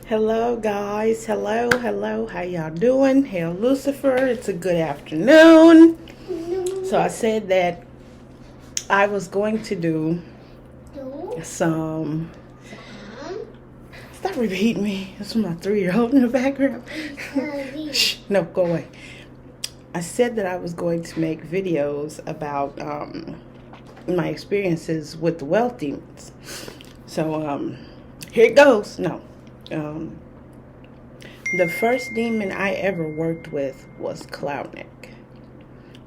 Hello guys, hello, how y'all doing? Hail Lucifer, it's a good afternoon. So I said that I was going to do some, stop repeating me, it's my 3-year-old in the background. Shh, no, go away. I said that I was going to make videos about my experiences with the wealth demons. So here it goes. No. The first demon I ever worked with was Cloudnick,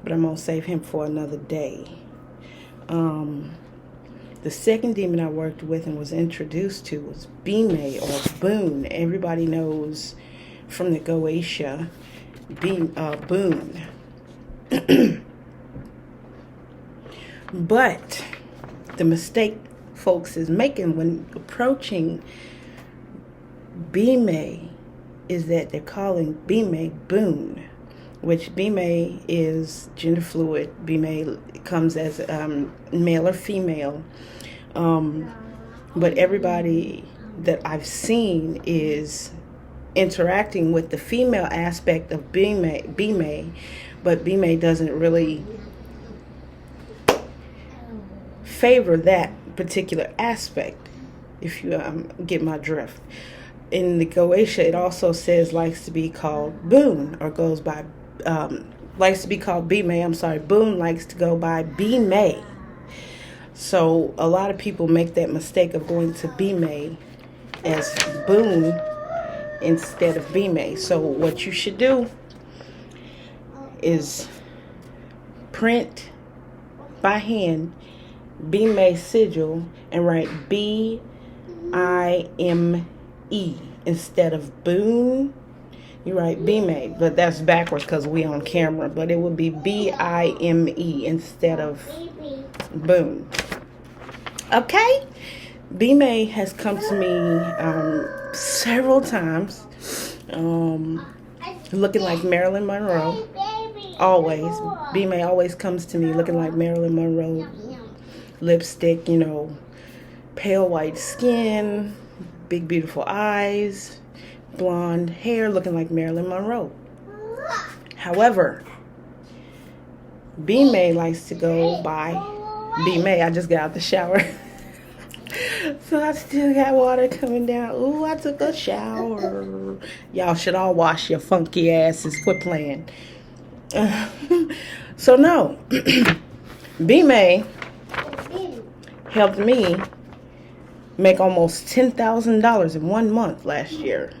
but I'm gonna save him for another day. The second demon I worked with and was introduced to was BIME or Boone. Everybody knows from the Goetia, Boone. But the mistake folks is making when approaching BIME is that they're calling BIME Boone, which BIME is gender fluid. BIME comes as male or female, but everybody that I've seen is interacting with the female aspect of BIME, but BIME doesn't really favor that particular aspect, if you get my drift. In the Goetia, it also says likes to be called Boone, or goes by, likes to be called BIME. Boone likes to go by BIME. So a lot of people make that mistake of going to BIME as Boone instead of BIME. So what you should do is print by hand BIME sigil and write BIME instead of Boone. You write BIME, but that's backwards because we on camera, but it would be BIME instead of Boone. Okay? BIME has come to me several times, looking like Marilyn Monroe. Always. BIME always comes to me looking like Marilyn Monroe. Lipstick, pale white skin, big beautiful eyes, blonde hair, looking like Marilyn Monroe. However, BIME likes to go by BIME. I just got out the shower. So I still got water coming down. Ooh, I took a shower. Y'all should all wash your funky asses. Quit playing. So no, BIME helped me make almost $10,000 in 1 month last year.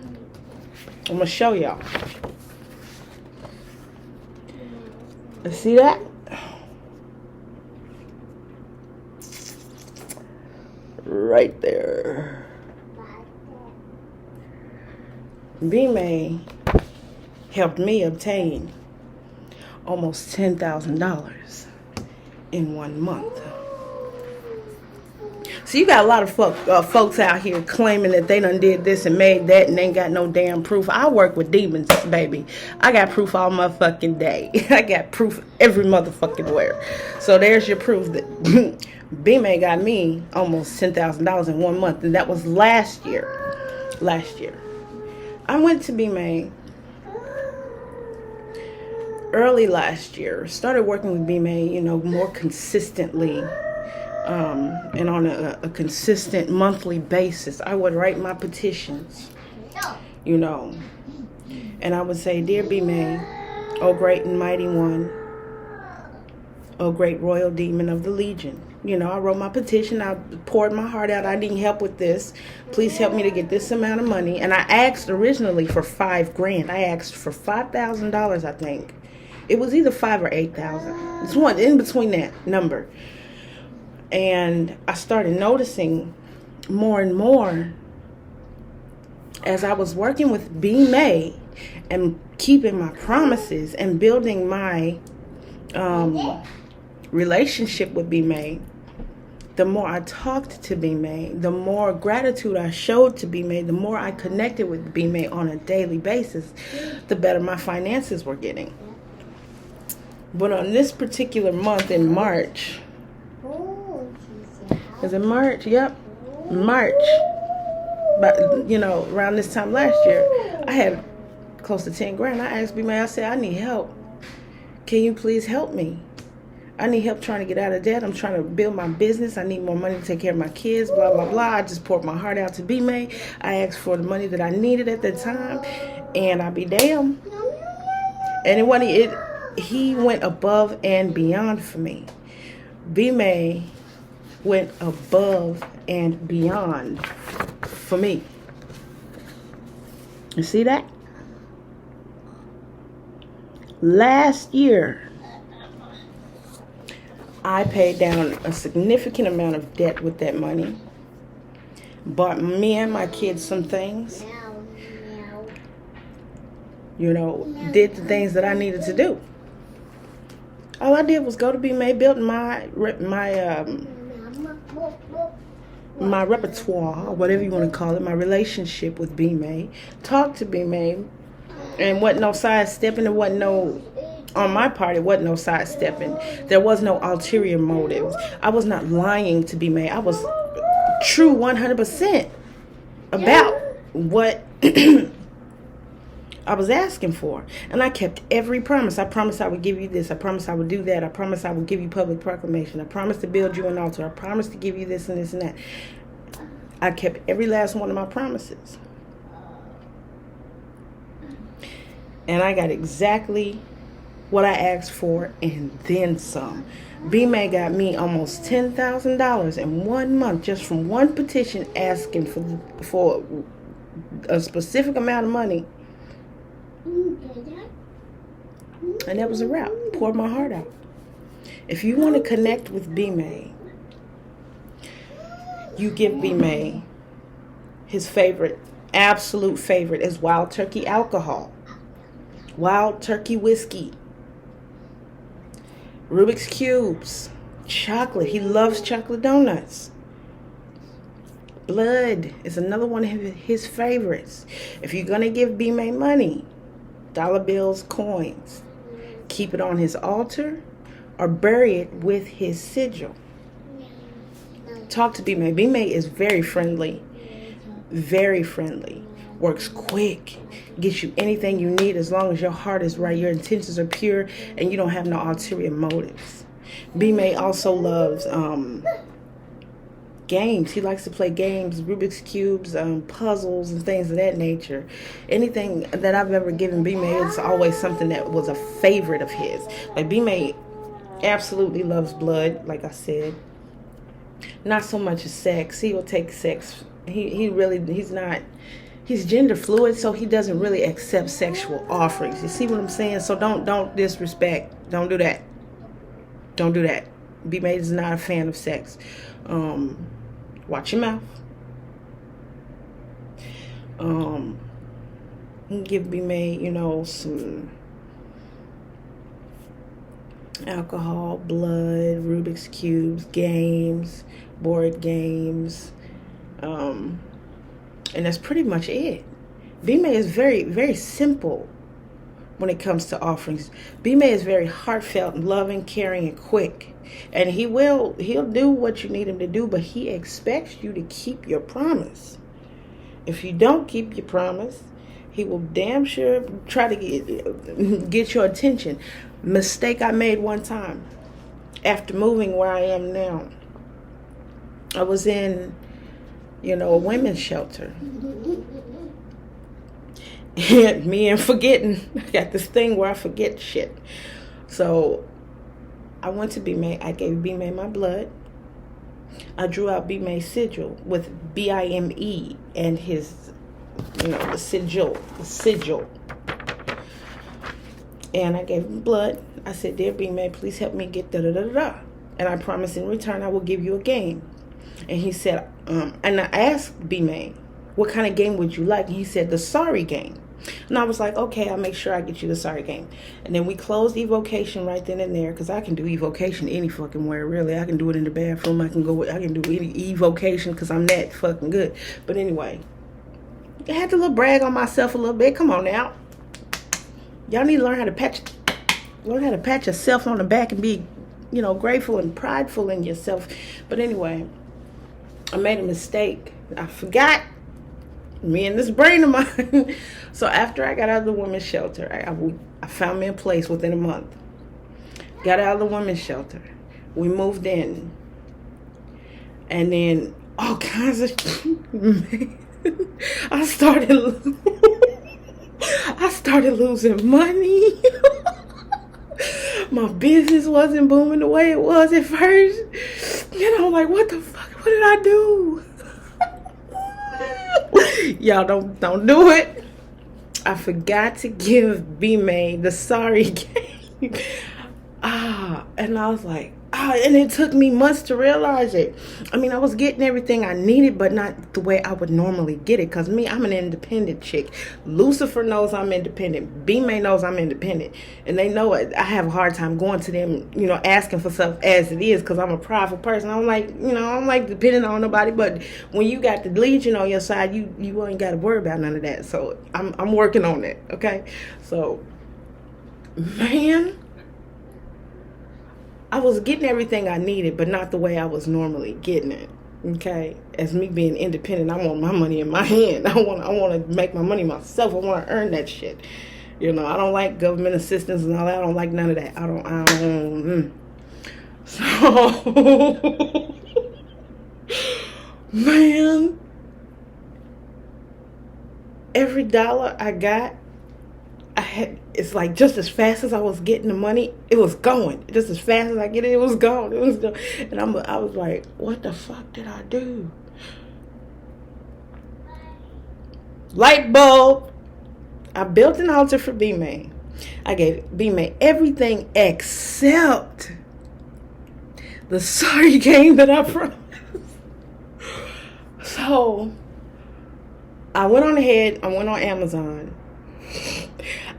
I'm gonna show y'all. See that? Right there. BIME helped me obtain almost $10,000 in 1 month. So you got a lot of folks out here claiming that they done did this and made that and ain't got no damn proof. I work with demons, baby. I got proof all motherfucking day. I got proof every motherfucking where. So there's your proof that BIME got me almost $10,000 in 1 month. And that was last year. I went to BIME early last year. Started working with BIME, more consistently. And on a consistent monthly basis, I would write my petitions, and I would say, "Dear BIME, O great and mighty one, O great royal demon of the legion." I wrote my petition. I poured my heart out. I need help with this. Please help me to get this amount of money. And I asked originally for $5,000. I asked for $5,000. I think it was either 5 or 8,000. It's one in between that number. And I started noticing more and more as I was working with BIME and keeping my promises and building my relationship with BIME. The more I talked to BIME, the more gratitude I showed to BIME, the more I connected with BIME on a daily basis, the better my finances were getting. But on this particular month in March, is it March? Yep. March. but around this time last year, I had close to 10 grand. I asked B-May, I said, I need help. Can you please help me? I need help trying to get out of debt. I'm trying to build my business. I need more money to take care of my kids, blah, blah, blah. I just poured my heart out to B-May. I asked for the money that I needed at the time, and I'll be damned. And he went above and beyond for me. B-May went above and beyond for me. You see that? Last year, I paid down a significant amount of debt with that money. Bought me and my kids some things. Did the things that I needed to do. All I did was go to B-May, built my repertoire, or whatever you want to call it, my relationship with B-May. Talk to B-May, and wasn't no sidestepping. It wasn't no, on my part, it wasn't no sidestepping. There was no ulterior motives. I was not lying to B-May. I was true 100% about what I was asking for. And I kept every promise. I promised I would give you this. I promised I would do that. I promised I would give you public proclamation. I promised to build you an altar. I promised to give you this and this and that. I kept every last one of my promises. And I got exactly what I asked for and then some. B-May got me almost $10,000 in 1 month just from one petition asking for a specific amount of money. And that was a wrap. Poured my heart out. If you want to connect with B-May, you give B-May his favorite, absolute favorite is Wild Turkey alcohol, Wild Turkey whiskey, Rubik's Cubes, chocolate. He loves chocolate donuts. Blood is another one of his favorites. If you're going to give B-May money, dollar bills, coins, keep it on his altar or bury it with his sigil. Talk to B-May. B-May is very friendly, works quick, gets you anything you need as long as your heart is right, your intentions are pure, and you don't have no ulterior motives. B-May also loves games. He likes to play games, Rubik's Cubes, puzzles, and things of that nature. Anything that I've ever given B-May, it's always something that was a favorite of his. Like, B-May absolutely loves blood, like I said. Not so much as sex. He will take sex. He's gender fluid, so he doesn't really accept sexual offerings. You see what I'm saying? So don't disrespect. Don't do that. Don't do that. B-May is not a fan of sex. Watch your mouth. Give B-May, some alcohol, blood, Rubik's Cubes, games, board games, and that's pretty much it. B-May is very, very simple when it comes to offerings. B-May is very heartfelt, loving, caring, and quick. And he'll do what you need him to do, but he expects you to keep your promise. If you don't keep your promise, he will damn sure try to get your attention. Mistake I made one time after moving where I am now. I was in, a women's shelter. And me and forgetting, I got this thing where I forget shit. So I went to B-May. I gave B-May my blood. I drew out B-May's sigil with BIME and his, the sigil. And I gave him blood. I said, "Dear B-May, please help me get da-da-da-da-da. And I promise in return I will give you a game." And he said, and I asked B-May, "What kind of game would you like?" And he said, "The sorry game." And I was like, "Okay, I'll make sure I get you the sorry game." And then we closed evocation right then and there, because I can do evocation any fucking where, really. I can do it in the bathroom. I can do any evocation because I'm that fucking good. But anyway, I had to brag on myself a little bit. Come on now. Y'all need to learn how to pat yourself on the back and be, grateful and prideful in yourself. But anyway, I made a mistake. I forgot Me and this brain of mine. So after I got out of the women's shelter, I found me a place within a month. Got out of the women's shelter. We moved in. And then all kinds of man, I started losing money. My business wasn't booming the way it was at first. And I'm like, what the fuck? What did I do? Y'all don't do it. I forgot to give B-May the sorry game. And I was like, and it took me months to realize it. I mean, I was getting everything I needed, but not the way I would normally get it. Because me, I'm an independent chick. Lucifer knows I'm independent. B-May knows I'm independent. And they know it. I have a hard time going to them, asking for stuff as it is, because I'm a prideful person. I'm like, I'm like depending on nobody. But when you got the Legion on your side, you ain't got to worry about none of that. So I'm working on that, okay? So, man, I was getting everything I needed, but not the way I was normally getting it. Okay, as me being independent, I want my money in my hand. I want to make my money myself. I want to earn that shit. I don't like government assistance and all that. I don't like none of that. I don't. So, man, every dollar I got, it's like just as fast as I was getting the money, it was going. Just as fast as I get it, it was gone. It was gone. And I was like, what the fuck did I do? Light bulb. I built an altar for B-May. I gave B-May everything except the sorry game that I promised. So I went on ahead. I went on Amazon.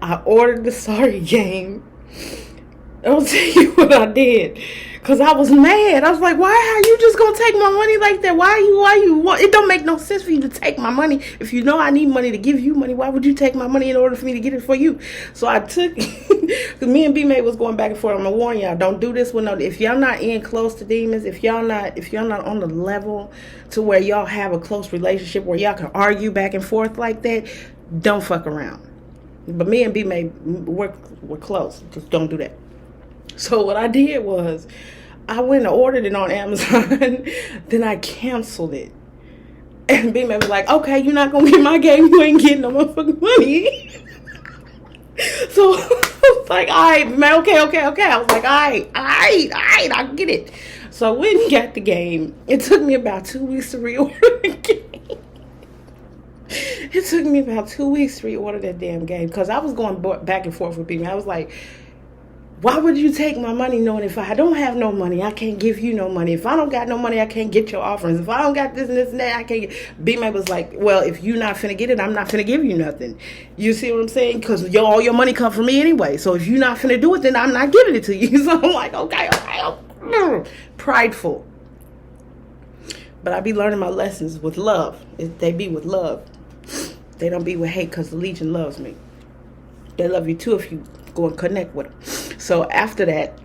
I ordered the sorry game. I'll tell you what I did. Because I was mad. I was like, why are you just going to take my money like that? Why you it don't make no sense for you to take my money. If you know I need money to give you money, why would you take my money in order for me to get it for you? So I took, because me and B-May was going back and forth. I'm going to warn y'all, don't do this with if y'all not in close to demons, if y'all not on the level to where y'all have a close relationship where y'all can argue back and forth like that, don't fuck around. But me and B-May, we're close. Just don't do that. So what I did was, I went and ordered it on Amazon. Then I canceled it. And B-May was like, okay, you're not going to get my game. You ain't getting no motherfucking money. So I was like, all right, man, okay. I was like, all right, I'll get it. So I went and got the game. It took me about 2 weeks to reorder the game. It took me about 2 weeks to reorder that damn game because I was going back and forth with people. I was like, why would you take my money knowing if I don't have no money, I can't give you no money? If I don't got no money, I can't get your offerings. If I don't got this and this and that, I can't get... B-May was like, well, if you not finna get it, I'm not finna give you nothing. You see what I'm saying? Because all your money come from me anyway. So if you not finna do it, then I'm not giving it to you. So I'm like, okay. Prideful. But I be learning my lessons with love. They be with love. They don't be with hate because the Legion loves me. They love you too if you go and connect with them. So after that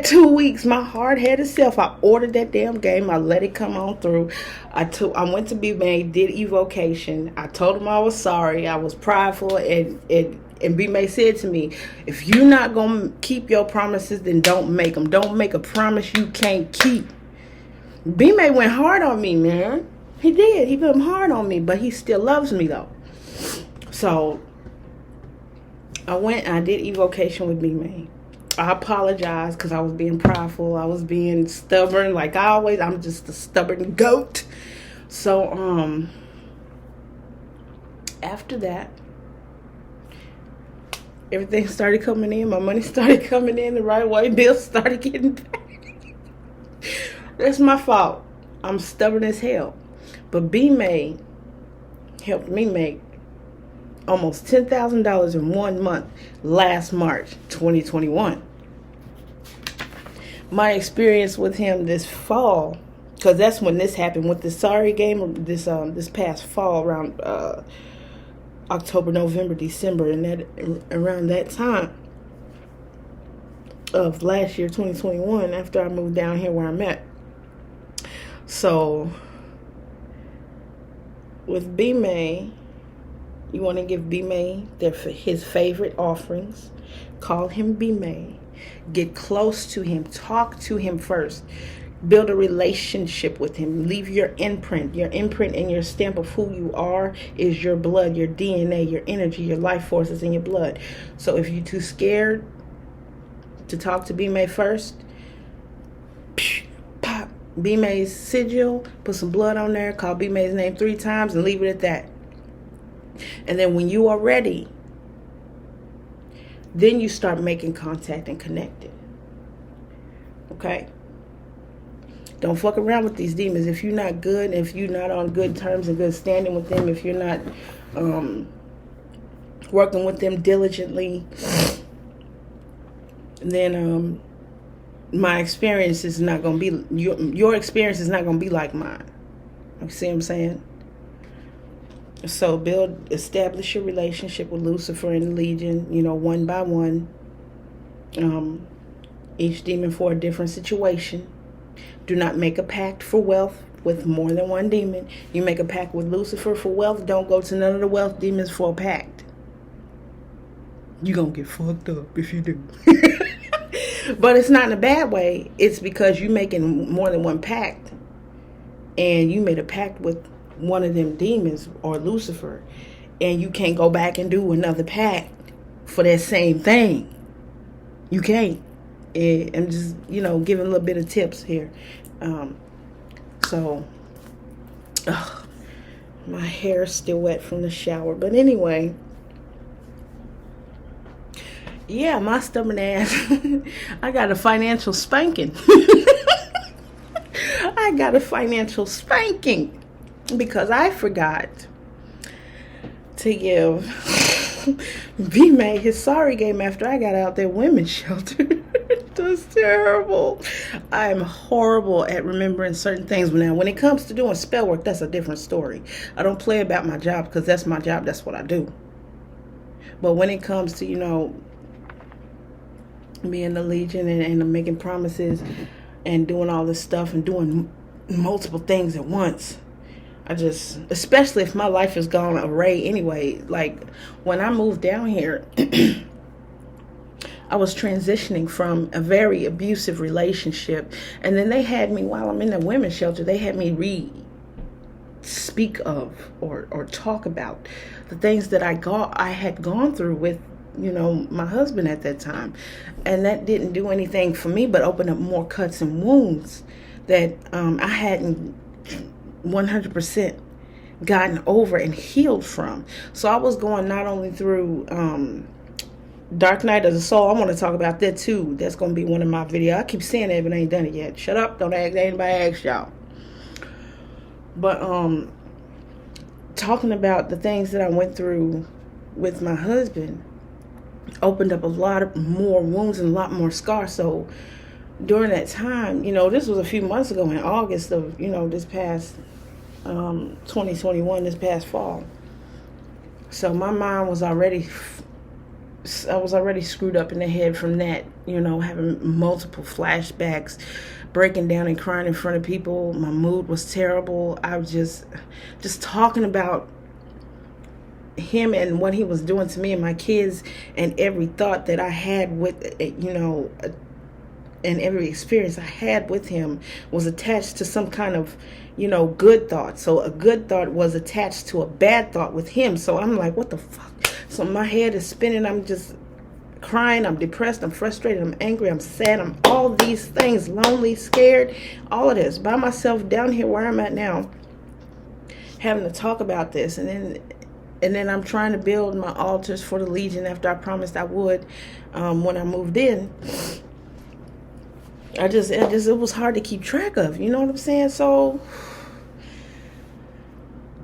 2 weeks, my hard-headed self, I ordered that damn game. I let it come on through. I went to B-May, did evocation. I told him I was sorry. I was prideful, and B-May said to me, if you're not going to keep your promises, then don't make them. Don't make a promise you can't keep. B-May went hard on me, man. He did. He put him hard on me, but he still loves me, though. So I went and I did evocation with B-May. I apologized because I was being prideful. I was being stubborn. Like always, I'm just a stubborn goat. So, after that, everything started coming in. My money started coming in the right way. Bills started getting paid. That's my fault. I'm stubborn as hell. But B-May helped me make almost $10,000 in 1 month last March 2021. My experience with him this fall, because that's when this happened with the sorry game, this past fall around October, November, December, and that around that time of last year 2021, after I moved down here where I'm at. So with B-May, you want to give B-May his favorite offerings. Call him B-May. Get close to him. Talk to him first. Build a relationship with him. Leave your imprint. Your imprint and your stamp of who you are is your blood, your DNA, your energy, your life force is in your blood. So if you're too scared to talk to B-May first, pop B-May's sigil, put some blood on there, call B-May's name 3 times, and leave it at that. And then when you are ready, then you start making contact and connecting. Okay? Don't fuck around with these demons. If you're not good, if you're not on good terms and good standing with them, if you're not working with them diligently, then my experience is not going to be, your experience is not going to be like mine. You see what I'm saying? So establish your relationship with Lucifer and the Legion, one by one. Each demon for a different situation. Do not make a pact for wealth with more than one demon. You make a pact with Lucifer for wealth. Don't go to none of the wealth demons for a pact. You're going to get fucked up if you do. But it's not in a bad way. It's because you're making more than one pact. And you made a pact with one of them demons or Lucifer. And you can't go back and do another pact for that same thing. You can't. I'm just, giving a little bit of tips here. My hair's still wet from the shower. But anyway, yeah, my stubborn ass, I got a financial spanking. I got a financial spanking because I forgot to give B-May his sorry game after I got out that women's shelter. That's terrible. I'm horrible at remembering certain things. Now, when it comes to doing spell work, that's a different story. I don't play about my job because that's my job. That's what I do. But when it comes to, being the Legion and making promises and doing all this stuff and doing multiple things at once, especially if my life has gone array anyway. Like when I moved down here, I was transitioning from a very abusive relationship. And then they had me, while I'm in the women's shelter, they had me speak of or talk about the things that I had gone through with, my husband at that time. And that didn't do anything for me but open up more cuts and wounds that I hadn't 100% gotten over and healed from. So I was going not only through Dark Night of the Soul. I want to talk about that too. That's going to be one of my videos. I keep saying that, but I ain't done it yet. Shut up. Don't ask anybody ask y'all. But talking about the things that I went through with my husband opened up a lot more wounds and a lot more scars. So during that time, this was a few months ago in August of, this past 2021, this past fall. So my mind was already screwed up in the head from that, having multiple flashbacks, breaking down and crying in front of people. My mood was terrible. I was just talking about him and what he was doing to me and my kids, and every thought that I had with, and every experience I had with him was attached to some kind of, good thought. So a good thought was attached to a bad thought with him. So I'm like, what the fuck? So my head is spinning. I'm just crying. I'm depressed. I'm frustrated. I'm angry. I'm sad. I'm all these things, lonely, scared, all of this by myself down here where I'm at now, having to talk about this. And then I'm trying to build my altars for the Legion after I promised I would when I moved in. It was hard to keep track of, you know what I'm saying? So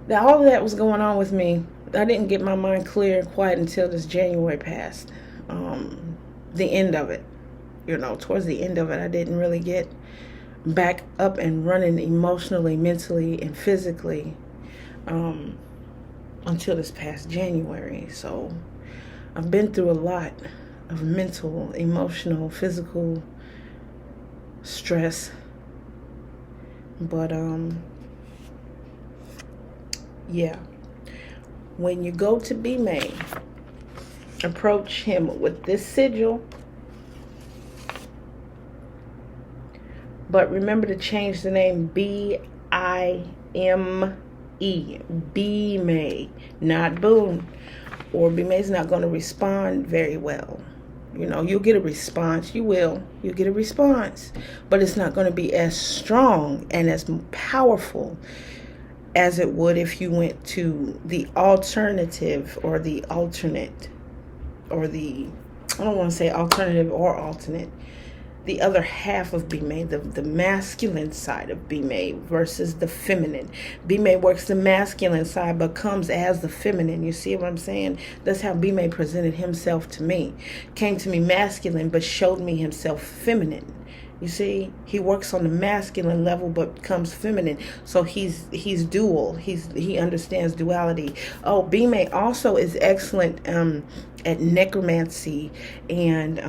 that all of that was going on with me. I didn't get my mind clear and quiet until this January passed. The end of it, towards the end of it, I didn't really get back up and running emotionally, mentally, and physically until this past January. So I've been through a lot of mental, emotional, physical stress. But Yeah. When you go to BIME, approach him with this sigil. But remember to change the name BIME. BIME, not Boone. Or BIME's not going to respond very well. You know, you'll get a response. You'll get a response. But it's not going to be as strong and as powerful as it would if you went to the alternative or the alternate, or the, I don't want to say alternative or alternate, the other half of BIME, the masculine side of BIME versus the feminine. BIME works the masculine side but comes as the feminine. You see what I'm saying? That's how BIME presented himself to me. Came to me masculine but showed me himself feminine. You see, he works on the masculine level but becomes feminine. So he's dual. He understands duality. Oh, BIME also is excellent at necromancy and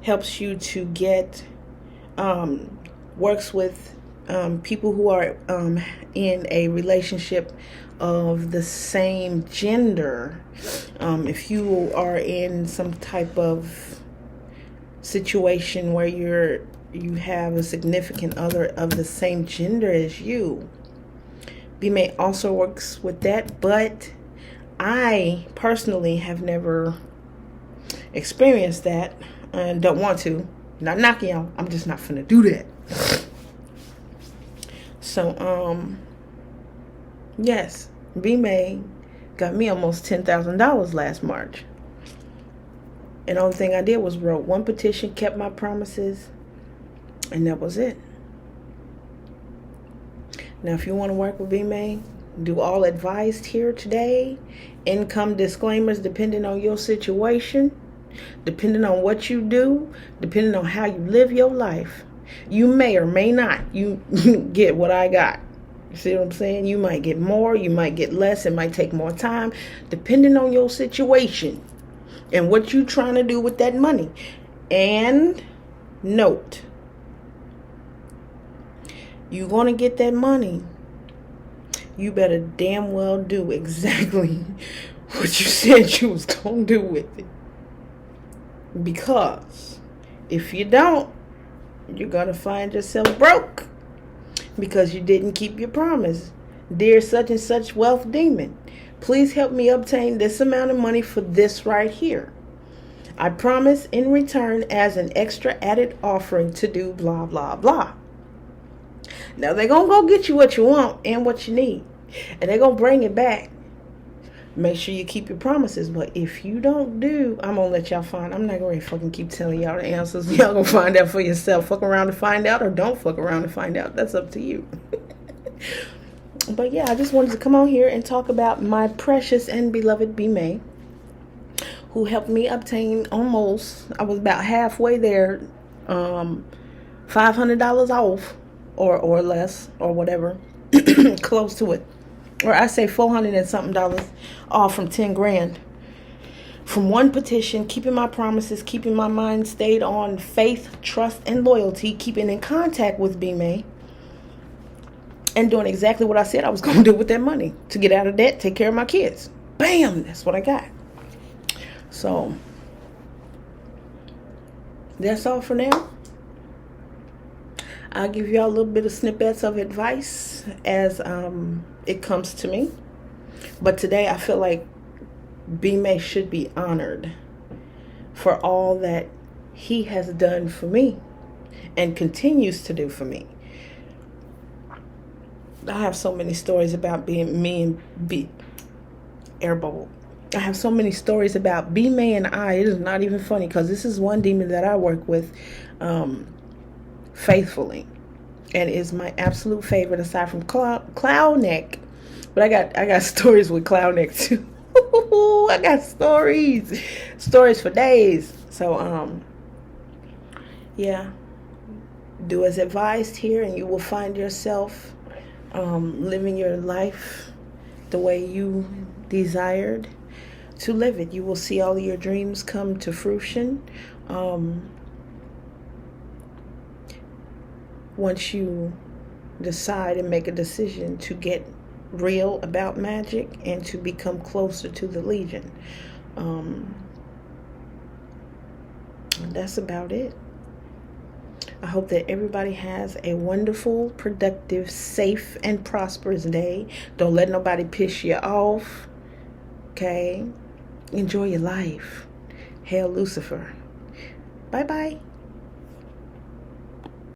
helps you to get, works with people who are in a relationship of the same gender. If you are in some type of situation where you have a significant other of the same gender as you, BIME also works with that. But I personally have never experienced that and don't want to. Not knocking y'all, I'm just not finna do that. So yes, BIME got me almost $10,000 last March. And the only thing I did was wrote one petition, kept my promises, and that was it. Now, if you want to work with BIME, do all advised here today. Income disclaimers depending on your situation, depending on what you do, depending on how you live your life. You may or may not you get what I got. You see what I'm saying? You might get more, you might get less, it might take more time, depending on your situation and what you're trying to do with that money. And note, you're going to get that money. You better damn well do exactly what you said you was going to do with it. Because if you don't, you're going to find yourself broke because you didn't keep your promise. Dear such and such wealth demon, please help me obtain this amount of money for this right here. I promise in return as an extra added offering to do blah, blah, blah. Now they're going to go get you what you want and what you need. And they're going to bring it back. Make sure you keep your promises. But if you don't do, I'm going to let y'all find. I'm not going to fucking keep telling y'all the answers. Y'all going to find out for yourself. Fuck around to find out or don't fuck around to find out. That's up to you. But yeah, I just wanted to come on here and talk about my precious and beloved BIME, who helped me obtain almost, I was about halfway there, $500 off or less or whatever, close to it. Or I say $400 and something off from 10 grand. From one petition, keeping my promises, keeping my mind stayed on faith, trust, and loyalty, keeping in contact with BIME, and doing exactly what I said I was going to do with that money. To get out of debt, take care of my kids. Bam! That's what I got. So, that's all for now. I'll give y'all a little bit of snippets of advice as it comes to me. But today I feel like BIME should be honored for all that he has done for me and continues to do for me. I have so many stories about being me and Airbolt. I have so many stories about BIME and I. It is not even funny because this is one demon that I work with faithfully, and is my absolute favorite aside from Cloud Neck. But I got stories with Cloud Neck too. I got stories for days. So yeah, do as advised here, and you will find yourself living your life the way you desired to live it. You will see all of your dreams come to fruition. once you decide and make a decision to get real about magic and to become closer to the Legion. That's about it. I hope that everybody has a wonderful, productive, safe, and prosperous day. Don't let nobody piss you off. Okay? Enjoy your life. Hail Lucifer. Bye-bye.